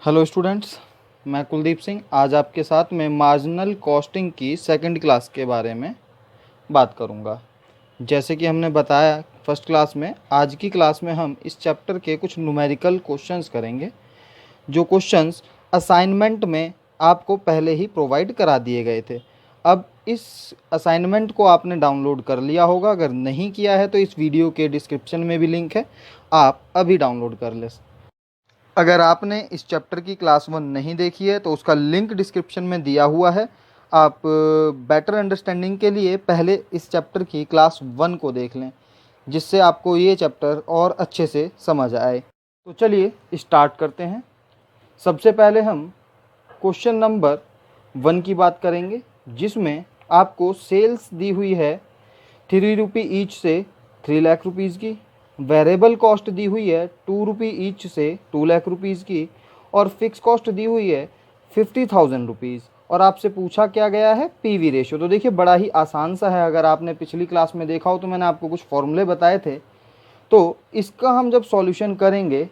Hello students, मैं कुलदीप सिंह आज आपके साथ में मार्जिनल कॉस्टिंग की सेकंड क्लास के बारे में बात करूंगा। जैसे कि हमने बताया फर्स्ट क्लास में, आज की क्लास में हम इस चैप्टर के कुछ न्यूमेरिकल क्वेश्चंस करेंगे, जो क्वेश्चंस असाइनमेंट में आपको पहले ही प्रोवाइड करा दिए गए थे। अब इस असाइनमेंट को आपने डाउनलोड कर लिया होगा, अगर नहीं किया है तो इस वीडियो के डिस्क्रिप्शन में भी लिंक है, आप अभी डाउनलोड कर लें। अगर आपने इस चैप्टर की क्लास 1 नहीं देखी है तो उसका लिंक डिस्क्रिप्शन में दिया हुआ है। आप बेटर अंडरस्टैंडिंग के लिए पहले इस चैप्टर की क्लास 1 को देख लें, जिससे आपको ये चैप्टर और अच्छे से समझ आए। तो चलिए स्टार्ट करते हैं। सबसे पहले हम क्वेश्चन नंबर 1 की बात करेंगे, जिसमें आपको सेल्स दी हुई है 3 रुपये ईच से 3 लाख रुपीज़ की। वेरिएबल कॉस्ट दी हुई है 2 रुपये ईच से 2 लाख रुपीज़ की, और फिक्स कॉस्ट दी हुई है 50,000 रुपीज़। और आपसे पूछा क्या गया है, पीवी रेशियो। तो देखिए बड़ा ही आसान सा है, अगर आपने पिछली क्लास में देखा हो तो मैंने आपको कुछ फॉर्मूले बताए थे। तो इसका हम जब सॉल्यूशन करेंगे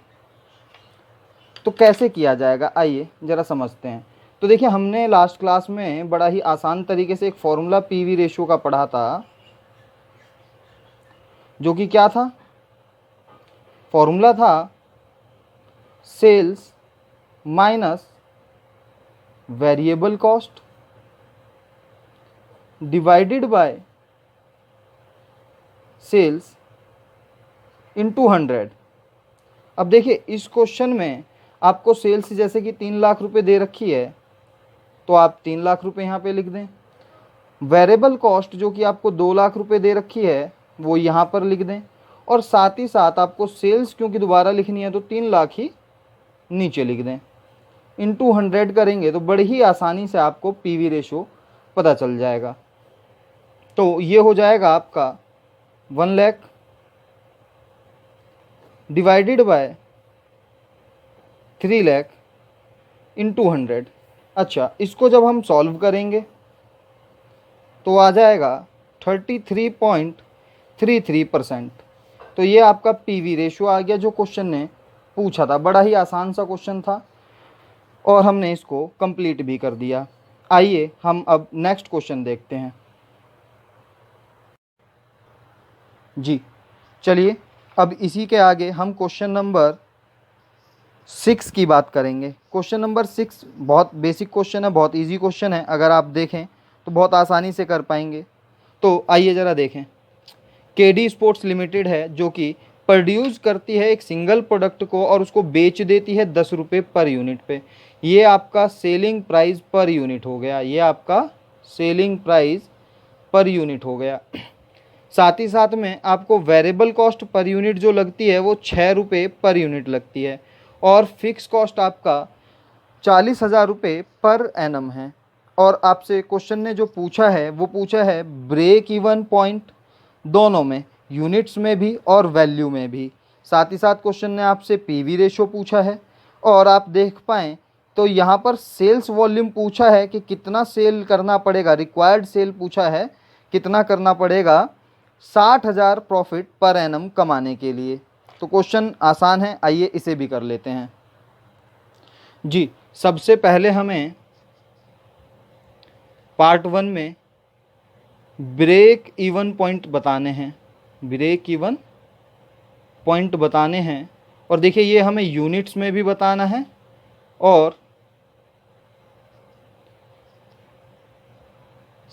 तो कैसे किया जाएगा, आइए ज़रा समझते हैं। तो देखिए हमने लास्ट क्लास में बड़ा ही आसान तरीके से एक फॉर्मूला पीवी रेशियो का पढ़ा था, जो कि क्या था, फॉर्मूला था sales minus variable cost divided by sales into 100। अब देखिए इस क्वेश्चन में आपको सेल्स जैसे कि 3 लाख रुपए दे रखी है, तो आप 3 लाख रुपए यहाँ पे लिख दें। वेरिएबल कॉस्ट जो कि आपको 2 लाख रुपए दे रखी है वो यहाँ पर लिख दें, और साथ ही साथ आपको सेल्स क्योंकि दोबारा लिखनी है तो 3 लाख ही नीचे लिख दें। इनटू 100 करेंगे तो बड़ी ही आसानी से आपको पीवी रेशो पता चल जाएगा। तो ये हो जाएगा आपका 1 lakh divided by 3 lakh into 100। अच्छा, इसको जब हम सॉल्व करेंगे तो आ जाएगा 33.33%। तो ये आपका पीवी रेशो आ गया जो क्वेश्चन ने पूछा था। बड़ा ही आसान सा क्वेश्चन था और हमने इसको कंप्लीट भी कर दिया। आइए हम अब नेक्स्ट क्वेश्चन देखते हैं। जी चलिए, अब इसी के आगे हम क्वेश्चन नंबर 6 की बात करेंगे। क्वेश्चन नंबर 6 बहुत बेसिक क्वेश्चन है, बहुत इजी क्वेश्चन है। अगर आप देखें तो बहुत आसानी से कर पाएंगे। तो आइए ज़रा देखें। केडी स्पोर्ट्स लिमिटेड है जो कि प्रोड्यूस करती है एक सिंगल प्रोडक्ट को और उसको बेच देती है 10 रुपये पर यूनिट पे। ये आपका सेलिंग प्राइस पर यूनिट हो गया, ये आपका सेलिंग प्राइस पर यूनिट हो गया। साथ ही साथ में आपको वेरिएबल कॉस्ट पर यूनिट जो लगती है वो 6 रुपये पर यूनिट लगती है, और फिक्स कॉस्ट आपका 40,000 रुपये पर एनम है। और आपसे क्वेश्चन ने जो पूछा है वो पूछा है ब्रेक इवन पॉइंट, दोनों में, यूनिट्स में भी और वैल्यू में भी। साथ ही साथ क्वेश्चन ने आपसे पीवी रेशो पूछा है, और आप देख पाएँ तो यहाँ पर सेल्स वॉल्यूम पूछा है कि कितना सेल करना पड़ेगा, रिक्वायर्ड सेल पूछा है कितना करना पड़ेगा 60,000 प्रॉफिट पर एनम कमाने के लिए। तो क्वेश्चन आसान है, आइए इसे भी कर लेते हैं। जी सबसे पहले हमें पार्ट 1 में ब्रेक इवन पॉइंट बताने हैं, ब्रेक इवन पॉइंट बताने हैं। और देखिए ये हमें यूनिट्स में भी बताना है और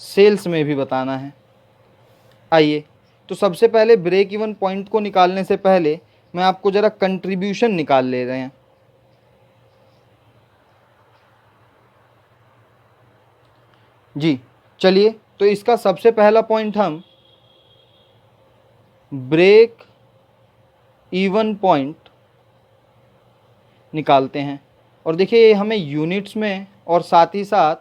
सेल्स में भी बताना है। आइए, तो सबसे पहले ब्रेक इवन पॉइंट को निकालने से पहले मैं आपको ज़रा कंट्रीब्यूशन निकाल ले रहे हैं। जी चलिए, तो इसका सबसे पहला पॉइंट हम ब्रेक इवन पॉइंट निकालते हैं। और देखिए ये हमें यूनिट्स में और साथ ही साथ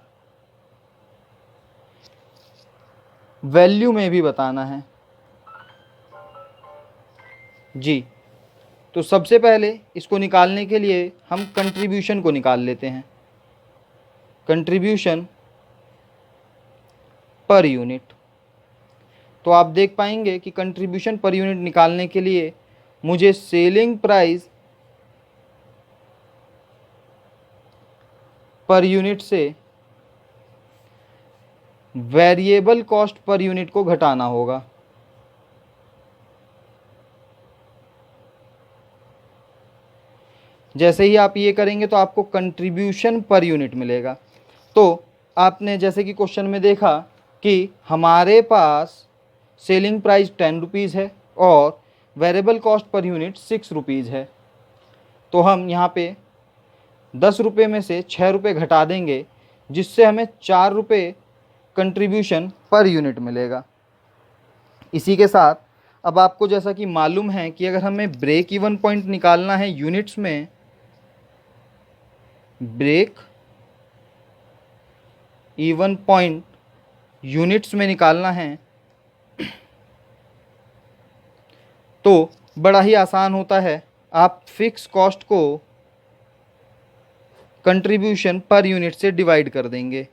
वैल्यू में भी बताना है। जी तो सबसे पहले इसको निकालने के लिए हम कंट्रीब्यूशन को निकाल लेते हैं, कंट्रीब्यूशन पर यूनिट। तो आप देख पाएंगे कि कंट्रीब्यूशन पर यूनिट निकालने के लिए मुझे सेलिंग प्राइस पर यूनिट से वेरिएबल कॉस्ट पर यूनिट को घटाना होगा। जैसे ही आप ये करेंगे तो आपको कंट्रीब्यूशन पर यूनिट मिलेगा। तो आपने जैसे कि क्वेश्चन में देखा कि हमारे पास सेलिंग प्राइस 10 रुपीज़ है और variable cost per unit 6 rupees है। तो हम यहाँ पे 10 रुपये में से 6 रुपये घटा देंगे, जिससे हमें 4 रुपये कंट्रीब्यूशन पर यूनिट मिलेगा। इसी के साथ अब आपको जैसा कि मालूम है कि अगर हमें ब्रेक इवन पॉइंट निकालना है यूनिट्स में, ब्रेक इवन पॉइंट यूनिट्स में निकालना है तो बड़ा ही आसान होता है। आप फिक्स कॉस्ट को कंट्रीब्यूशन पर यूनिट से डिवाइड कर देंगे।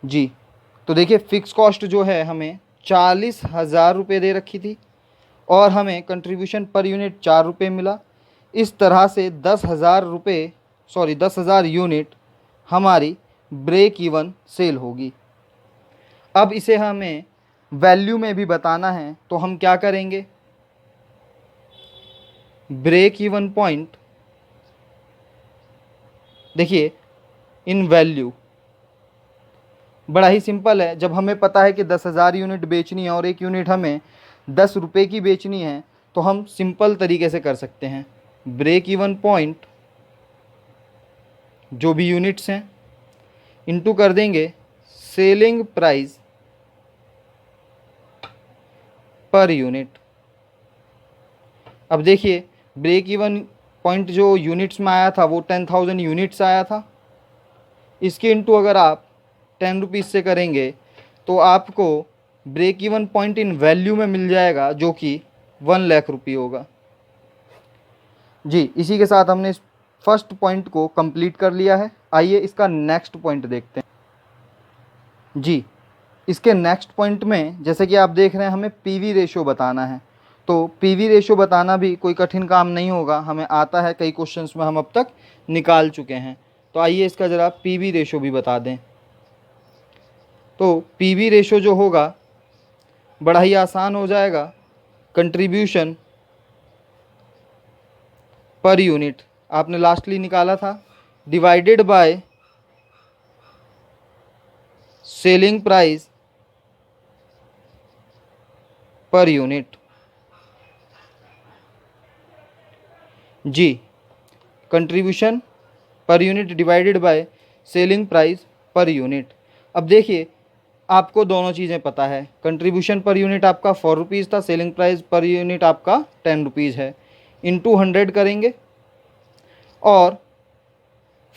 जी, तो देखिए फिक्स कॉस्ट जो है हमें 40,000 रुपये दे रखी थी और हमें कंट्रीब्यूशन पर यूनिट 4 रुपये मिला। इस तरह से 10,000 यूनिट हमारी ब्रेक इवन सेल होगी। अब इसे हमें वैल्यू में भी बताना है तो हम क्या करेंगे, ब्रेक इवन पॉइंट देखिए इन वैल्यू बड़ा ही सिंपल है। जब हमें पता है कि 10,000 यूनिट बेचनी है और एक यूनिट हमें 10 रुपये की बेचनी है तो हम सिंपल तरीके से कर सकते हैं। ब्रेक इवन पॉइंट जो भी यूनिट्स हैं इनटू कर देंगे सेलिंग प्राइस पर यूनिट। अब देखिए ब्रेक इवन पॉइंट जो यूनिट्स में आया था वो 10,000 यूनिट्स आया था। इसके इनटू अगर आप 10 रुपीज़ से करेंगे तो आपको break even point in value में मिल जाएगा जो कि 1 लाख रुपये होगा। जी, इसी के साथ हमने इस फर्स्ट पॉइंट को कंप्लीट कर लिया है। आइए इसका नेक्स्ट पॉइंट देखते हैं। जी, इसके नेक्स्ट पॉइंट में जैसे कि आप देख रहे हैं हमें पीवी रेशो बताना है। तो पीवी रेशो बताना भी कोई कठिन काम नहीं होगा, हमें आता है, कई क्वेश्चंस में हम अब तक निकाल चुके हैं। तो आइए इसका ज़रा पीवी रेशो भी बता दें। तो पीवी रेशो जो होगा बड़ा ही आसान हो जाएगा, कंट्रीब्यूशन पर यूनिट आपने लास्टली निकाला था divided by selling price per unit. जी, contribution per unit divided by selling price per unit. अब देखिए आपको दोनों चीज़ें पता है, कंट्रीब्यूशन पर यूनिट आपका 4 रुपीज़ था, सेलिंग प्राइस पर यूनिट आपका 10 रुपीज़ है। इनटू 100 करेंगे और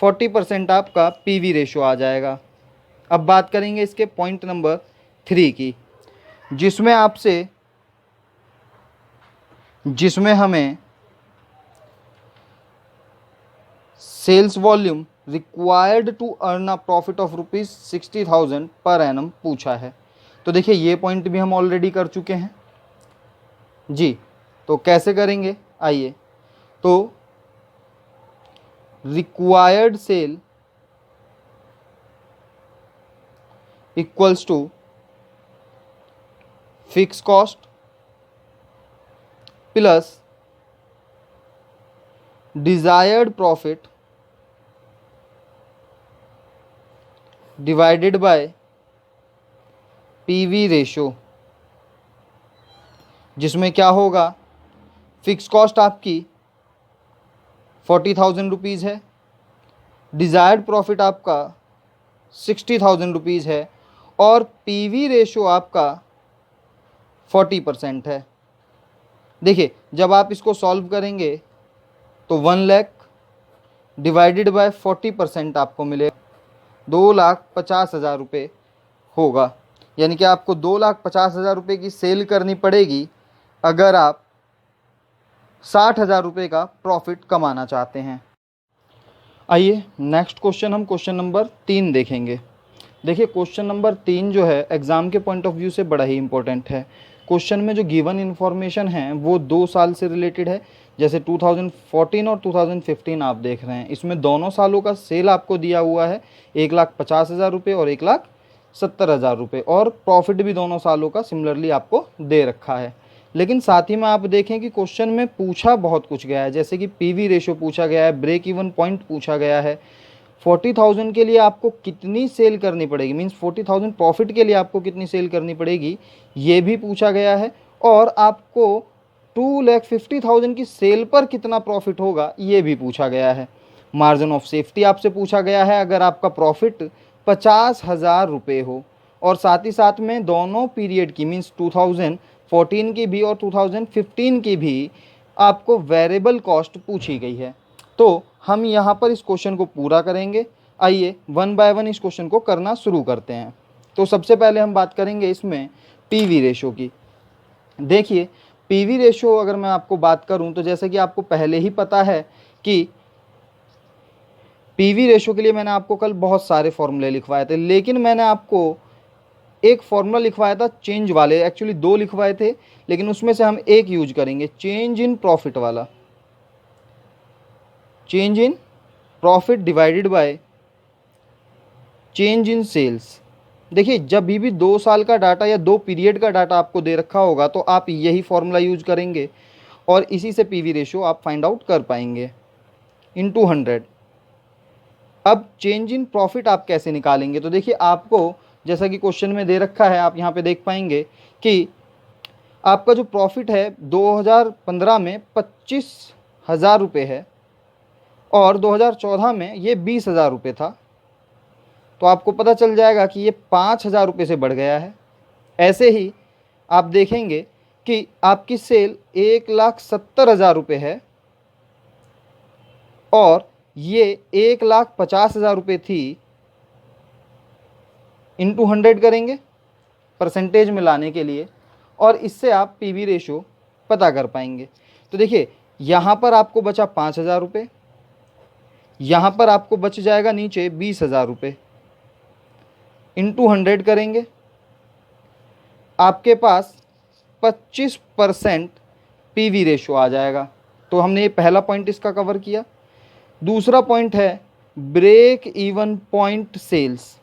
40% आपका पीवी रेशो आ जाएगा। अब बात करेंगे इसके पॉइंट नंबर 3 की, जिसमें हमें sales volume required to earn a profit of ₹60,000 per annum पूछा है। तो देखिए ये पॉइंट भी हम ऑलरेडी कर चुके हैं। जी, तो कैसे करेंगे, आइए। तो required sale equals to fix cost plus desired profit divided by PV ratio, जिसमें क्या होगा, फिक्स कॉस्ट आपकी 40,000 रुपीज़ है, डिज़ायर्ड प्रॉफिट आपका 60,000 रुपीज़ है और पीवी रेशो आपका 40% है। देखिए जब आप इसको सॉल्व करेंगे तो 1 लाख डिवाइडेड बाय 40% आपको मिलेगा 2,50,000 रुपये होगा। यानी कि आपको 2,50,000 रुपये की सेल करनी पड़ेगी अगर आप 60,000 रुपये का प्रॉफिट कमाना चाहते हैं। आइए नेक्स्ट क्वेश्चन हम क्वेश्चन नंबर 3 देखेंगे। देखिए क्वेश्चन नंबर 3 जो है एग्ज़ाम के पॉइंट ऑफ व्यू से बड़ा ही इंपॉर्टेंट है। क्वेश्चन में जो गिवन इन्फॉर्मेशन है वो 2 साल से रिलेटेड है, जैसे 2014 और 2015 आप देख रहे हैं। इसमें दोनों सालों का सेल आपको दिया हुआ है, 1,50,000 रुपये और 1,70,000 रुपये, और प्रॉफिट भी दोनों सालों का सिमिलरली आपको दे रखा है। लेकिन साथ ही में आप देखें कि क्वेश्चन में पूछा बहुत कुछ गया है, जैसे कि पीवी रेशो पूछा गया है, ब्रेक इवन पॉइंट पूछा गया है, 40,000 के लिए आपको कितनी सेल करनी पड़ेगी, मीन्स 40,000 प्रॉफिट के लिए आपको कितनी सेल करनी पड़ेगी ये भी पूछा गया है, और आपको 2,50,000 की सेल पर कितना प्रॉफिट होगा ये भी पूछा गया है। मार्जिन ऑफ सेफ्टी आपसे पूछा गया है अगर आपका प्रॉफिट 50,000 रुपये हो, और साथ ही साथ में दोनों पीरियड की मीन्स 2014 की भी और 2015 की भी आपको वेरिएबल कॉस्ट पूछी गई है। तो हम यहाँ पर इस क्वेश्चन को पूरा करेंगे। आइए वन बाय वन इस क्वेश्चन को करना शुरू करते हैं। तो सबसे पहले हम बात करेंगे इसमें पीवी रेशो की। देखिए पीवी रेशो अगर मैं आपको बात करूं तो जैसे कि आपको पहले ही पता है कि पीवी रेशो के लिए मैंने आपको कल बहुत सारे फॉर्मूले लिखवाए थे, लेकिन मैंने आपको एक फॉर्मूला लिखवाया था चेंज वाले, एक्चुअली 2 लिखवाए थे, लेकिन उसमें से हम एक यूज करेंगे, चेंज इन प्रॉफिट वाला। Change in profit divided by change in sales. देखिए जब भी 2 साल का डाटा या 2 पीरियड का डाटा आपको दे रखा होगा तो आप यही फॉर्मूला यूज करेंगे और इसी से पीवी रेशो आप फाइंड आउट कर पाएंगे इनटू 100। अब चेंज इन प्रॉफिट आप कैसे निकालेंगे, तो देखिए आपको जैसा कि क्वेश्चन में दे रखा है, आप यहाँ पे देख पाएंगे कि आपका जो प्रॉफिट है 2015 में 25,000 रुपये है और 2014 में ये 20,000 रुपये था, तो आपको पता चल जाएगा कि ये 5,000 रुपये से बढ़ गया है। ऐसे ही आप देखेंगे कि आपकी सेल 1,70,000 रुपये है और ये 1,50,000 रुपये थी, इनटू 100 करेंगे परसेंटेज में लाने के लिए, और इससे आप पीवी रेशो पता कर पाएंगे। तो देखिए यहाँ पर आपको बचा 5,000 रुपये, यहाँ पर आपको बच जाएगा नीचे 20,000 रुपये, इनटू 100 करेंगे, आपके पास 25% पीवी रेशो आ जाएगा। तो हमने ये पहला पॉइंट इसका कवर किया। दूसरा पॉइंट है ब्रेक इवन पॉइंट सेल्स।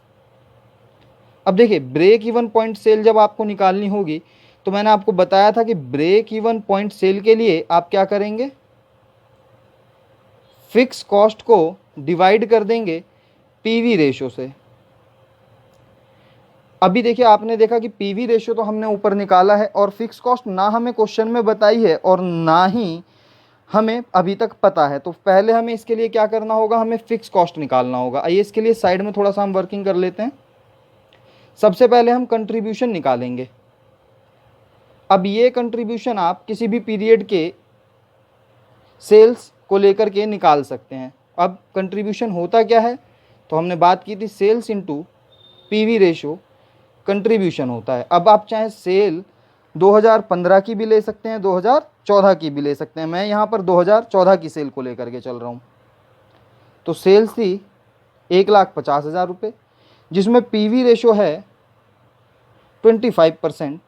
अब देखिए ब्रेक इवन पॉइंट सेल जब आपको निकालनी होगी तो मैंने आपको बताया था कि ब्रेक इवन पॉइंट सेल के लिए आप क्या करेंगे, फिक्स कॉस्ट को डिवाइड कर देंगे पीवी रेशो से। अभी देखिए आपने देखा कि पीवी रेशो तो हमने ऊपर निकाला है और फिक्स कॉस्ट ना हमें क्वेश्चन में बताई है और ना ही हमें अभी तक पता है। तो पहले हमें इसके लिए क्या करना होगा, हमें फिक्स कॉस्ट निकालना होगा। आइए इसके लिए साइड में थोड़ा सा हम वर्किंग कर लेते हैं। सबसे पहले हम कंट्रीब्यूशन निकालेंगे। अब ये कंट्रीब्यूशन आप किसी भी पीरियड के सेल्स को लेकर के निकाल सकते हैं। अब कंट्रीब्यूशन होता क्या है, तो हमने बात की थी sales into PV ratio contribution होता है। अब आप चाहे सेल 2015 की भी ले सकते हैं, 2014 की भी ले सकते हैं। मैं यहाँ पर 2014 की सेल को लेकर के चल रहा हूँ। तो सेल्स थी 1,50,000 रुपये, जिसमें पीवी रेशो है 25%,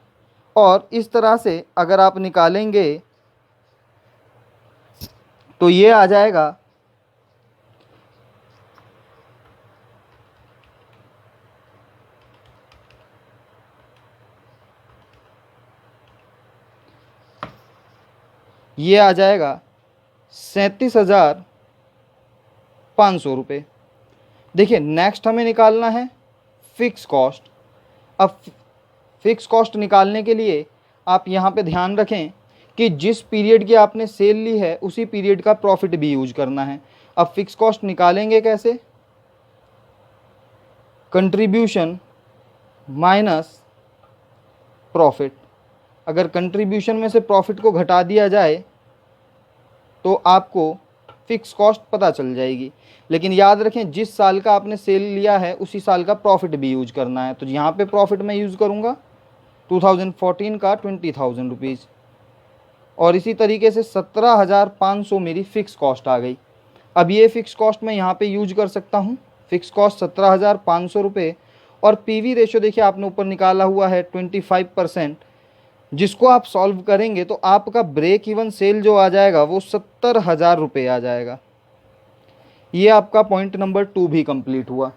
और इस तरह से अगर आप निकालेंगे तो ये आ जाएगा ये आ जाएगा 37,500 रुपये। देखिए नेक्स्ट हमें निकालना है फिक्स कॉस्ट। अब फिक्स कॉस्ट निकालने के लिए आप यहाँ पे ध्यान रखें कि जिस पीरियड की आपने सेल ली है उसी पीरियड का प्रॉफिट भी यूज करना है। अब फिक्स कॉस्ट निकालेंगे कैसे, कंट्रीब्यूशन माइनस प्रॉफिट। अगर कंट्रीब्यूशन में से प्रॉफिट को घटा दिया जाए तो आपको फिक्स कॉस्ट पता चल जाएगी। लेकिन याद रखें जिस साल का आपने सेल लिया है उसी साल का प्रॉफिट भी यूज करना है। तो यहाँ पे प्रॉफिट मैं यूज़ करूँगा 2014 का 20,000 रुपीज़, और इसी तरीके से 17,500 मेरी फ़िक्स कॉस्ट आ गई। अब ये फ़िक्स कॉस्ट मैं यहाँ पे यूज कर सकता हूँ। फ़िक्स कॉस्ट 17,500 रुपये और पीवी रेशियो देखिए आपने ऊपर निकाला हुआ है 25%, जिसको आप सॉल्व करेंगे तो आपका ब्रेक इवन सेल जो आ जाएगा वो 70,000 रुपये आ जाएगा। ये आपका पॉइंट नंबर 2 भी कंप्लीट हुआ।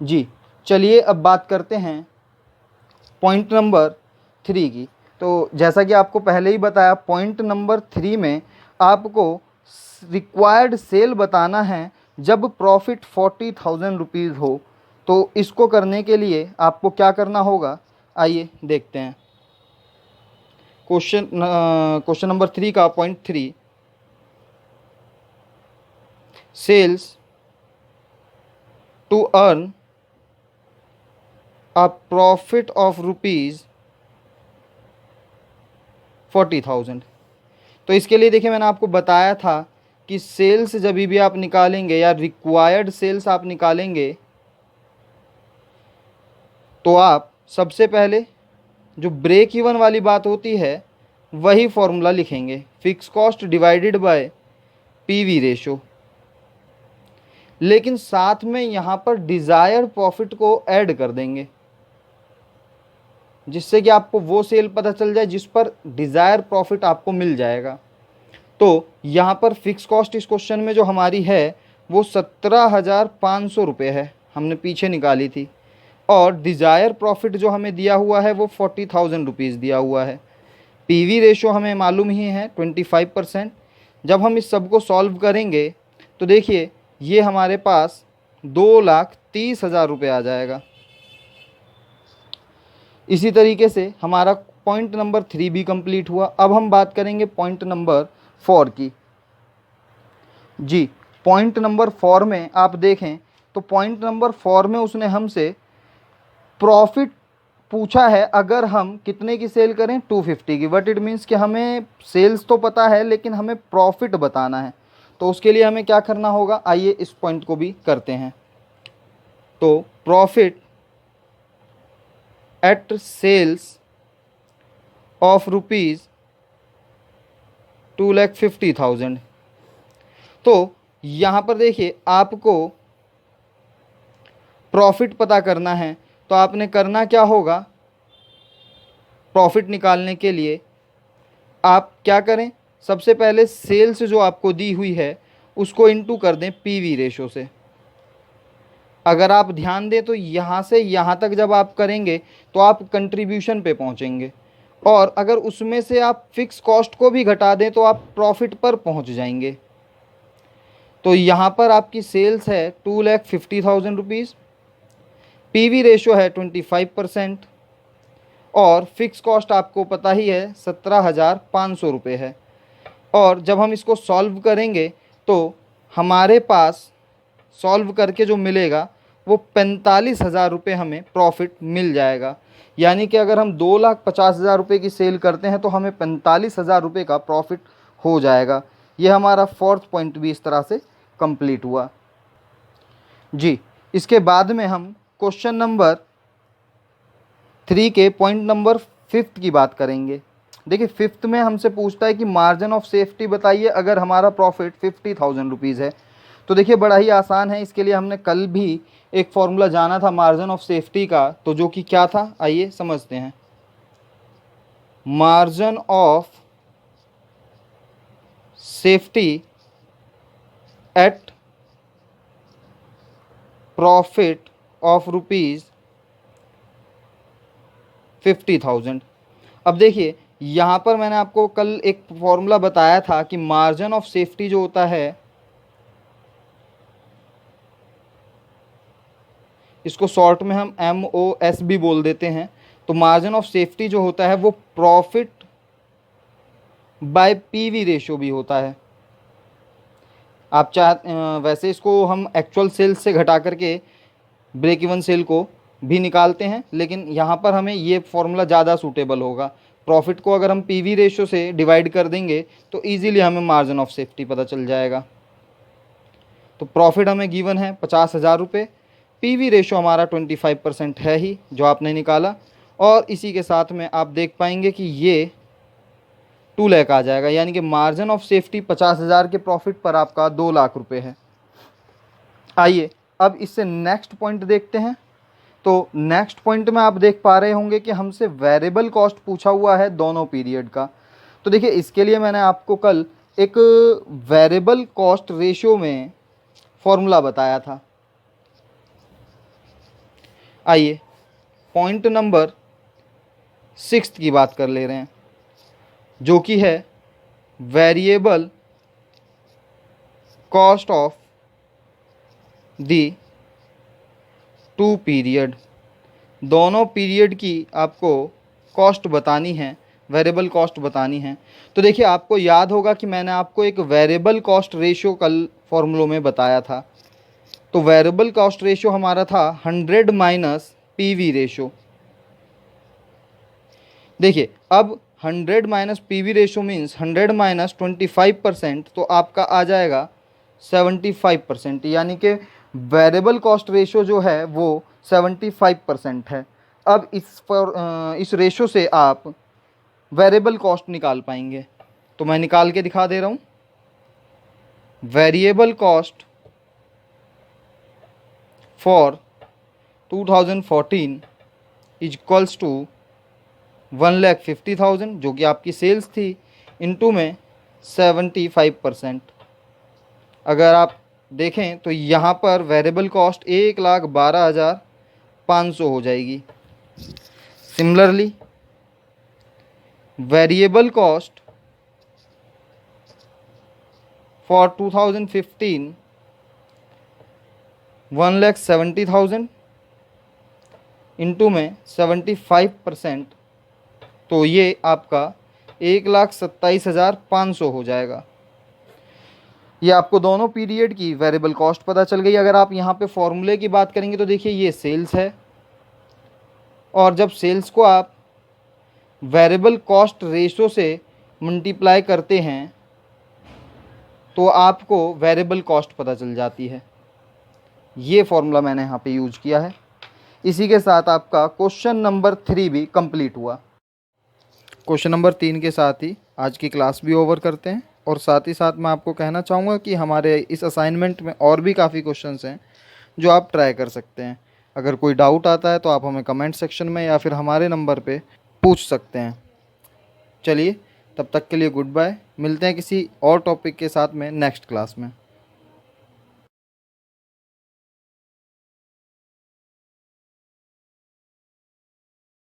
जी चलिए अब बात करते हैं पॉइंट नंबर 3 की। तो जैसा कि आपको पहले ही बताया, पॉइंट नंबर 3 में आपको रिक्वायर्ड सेल बताना है जब प्रॉफिट 40,000 रुपीज़ हो। तो इसको करने के लिए आपको क्या करना होगा, आइए देखते हैं। क्वेश्चन नंबर 3 का point 3, sales to earn a profit of rupees 40,000। तो इसके लिए देखिए मैंने आपको बताया था कि सेल्स जब भी आप निकालेंगे या रिक्वायर्ड सेल्स आप निकालेंगे तो आप सबसे पहले जो ब्रेक इवन वाली बात होती है वही फॉर्मूला लिखेंगे, fix cost divided by PV ratio. लेकिन साथ में यहाँ पर डिज़ायर्ड प्रॉफिट को ऐड कर देंगे, जिससे कि आपको वो सेल पता चल जाए जिस पर डिज़ायर प्रॉफिट आपको मिल जाएगा। तो यहाँ पर फिक्स कॉस्ट इस क्वेश्चन में जो हमारी है वो 17,500 रुपये है, हमने पीछे निकाली थी, और डिज़ायर प्रॉफिट जो हमें दिया हुआ है वो 40,000 रुपीज़ दिया हुआ है। पीवी रेशो हमें मालूम ही है 25%। जब हम इस सब को सॉल्व करेंगे तो देखिए ये हमारे पास 2,30,000 रुपये आ जाएगा। इसी तरीके से हमारा पॉइंट नंबर 3 भी कंप्लीट हुआ। अब हम बात करेंगे पॉइंट नंबर 4 की। जी पॉइंट नंबर 4 में आप देखें तो पॉइंट नंबर 4 में उसने हमसे प्रॉफिट पूछा है अगर हम कितने की सेल करें, 250 की। वट इट मीन्स कि हमें सेल्स तो पता है लेकिन हमें प्रॉफिट बताना है। तो उसके लिए हमें क्या करना होगा, आइए इस पॉइंट को भी करते हैं। तो profit at sales of rupees 2,50,000। तो यहाँ पर देखिए आपको प्रॉफिट पता करना है, तो आपने करना क्या होगा, प्रॉफिट निकालने के लिए आप क्या करें, सबसे पहले सेल्स जो आपको दी हुई है उसको इनटू कर दें पीवी रेशो से। अगर आप ध्यान दें तो यहाँ से यहाँ तक जब आप करेंगे तो आप कंट्रीब्यूशन पे पहुँचेंगे, और अगर उसमें से आप फिक्स कॉस्ट को भी घटा दें तो आप प्रॉफिट पर पहुँच जाएंगे। तो यहाँ पर आपकी सेल्स है 2,50,000 रुपीज़, पीवी रेशो है 25%, और फिक्स कॉस्ट आपको पता ही है 17,500 रुपये है। और जब हम इसको सॉल्व करेंगे तो हमारे पास सॉल्व करके जो मिलेगा वो 45,000 रुपये हमें प्रॉफिट मिल जाएगा। यानी कि अगर हम 2,50,000 रुपये की सेल करते हैं तो हमें 45,000 रुपये का प्रॉफिट हो जाएगा। ये हमारा 4th पॉइंट भी इस तरह से कंप्लीट हुआ। जी इसके बाद में हम क्वेश्चन नंबर 3 के पॉइंट नंबर 5 की बात करेंगे। देखिए 5th में हमसे पूछता है कि मार्जिन ऑफ सेफ्टी बताइए अगर हमारा प्रॉफिट 50,000 रुपीज़ है। तो देखिए बड़ा ही आसान है, इसके लिए हमने कल भी एक फॉर्मूला जाना था मार्जिन ऑफ सेफ्टी का, तो जो कि क्या था आइए समझते हैं। Margin of safety eight profit of rupees 50,000। अब देखिए यहाँ पर मैंने आपको कल एक फॉर्मूला बताया था कि मार्जिन ऑफ सेफ्टी जो होता है, इसको शॉर्ट में हम MOS भी बोल देते हैं। तो मार्जिन ऑफ सेफ्टी जो होता है वो प्रॉफिट बाय पीवी रेशो भी होता है। आप वैसे इसको हम एक्चुअल सेल्स से घटा करके ब्रेक इवन सेल को भी निकालते हैं, लेकिन यहाँ पर हमें ये फॉर्मूला ज़्यादा सूटेबल होगा। प्रॉफिट को अगर हम पीवी रेशो से डिवाइड कर देंगे तो इजीली हमें मार्जिन ऑफ सेफ्टी पता चल जाएगा। तो प्रॉफिट हमें गिवन है 50,000 रुपये, पीवी रेशो हमारा 25% है ही जो आपने निकाला, और इसी के साथ में आप देख पाएंगे कि ये 2 लाख आ जाएगा। यानी कि मार्जिन ऑफ सेफ्टी 50,000 के प्रॉफिट पर आपका 2 लाख रुपये है। आइए अब इससे नेक्स्ट पॉइंट देखते हैं। तो नेक्स्ट पॉइंट में आप देख पा रहे होंगे कि हमसे वेरिएबल कॉस्ट पूछा हुआ है दोनों पीरियड का। तो देखिए इसके लिए मैंने आपको कल एक वेरिएबल कॉस्ट रेशियो में फॉर्मूला बताया था। आइए पॉइंट नंबर 6 की बात कर ले रहे हैं, जो कि है variable cost of the two period. दोनों पीरियड की आपको कॉस्ट बतानी है, वेरिएबल कॉस्ट बतानी है। तो देखिए आपको याद होगा कि मैंने आपको एक वेरिएबल कॉस्ट रेशियो कल फॉर्मूलों में बताया था। तो वेरिएबल कॉस्ट रेशियो हमारा था 100 माइनस पीवी रेशियो। देखिए अब 100 minus PV ratio means 100 minus 25%, तो आपका आ जाएगा 75%, यानी कि वेरिएबल कॉस्ट रेशियो जो है वो 75% है। अब इस रेशियो से आप वेरिएबल कॉस्ट निकाल पाएंगे। तो मैं निकाल के दिखा दे रहा हूँ। Variable cost for 2014 is equals to 1,50,000, जो कि आपकी सेल्स थी, इनटू में 75%। अगर आप देखें तो यहाँ पर वेरिएबल कॉस्ट 1,12,500 हो जाएगी। Similarly variable cost for 2015 1,70,000 into में 75%, तो ये आपका 1,27,500 हो जाएगा। ये आपको दोनों पीरियड की वेरिएबल कॉस्ट पता चल गई। अगर आप यहाँ पे फॉर्मूले की बात करेंगे तो देखिए ये सेल्स है, और जब सेल्स को आप वेरिएबल कॉस्ट रेशो से मल्टीप्लाई करते हैं तो आपको वेरिएबल कॉस्ट पता चल जाती है। ये फॉर्मूला मैंने यहाँ पे यूज किया है। इसी के साथ आपका क्वेश्चन नंबर 3 भी कंप्लीट हुआ। क्वेश्चन नंबर 3 के साथ ही आज की क्लास भी ओवर करते हैं, और साथ ही साथ मैं आपको कहना चाहूँगा कि हमारे इस असाइनमेंट में और भी काफ़ी क्वेश्चंस हैं जो आप ट्राई कर सकते हैं। अगर कोई डाउट आता है तो आप हमें कमेंट सेक्शन में या फिर हमारे नंबर पे पूछ सकते हैं। चलिए तब तक के लिए गुड बाय। मिलते हैं किसी और टॉपिक के साथ में नेक्स्ट क्लास में।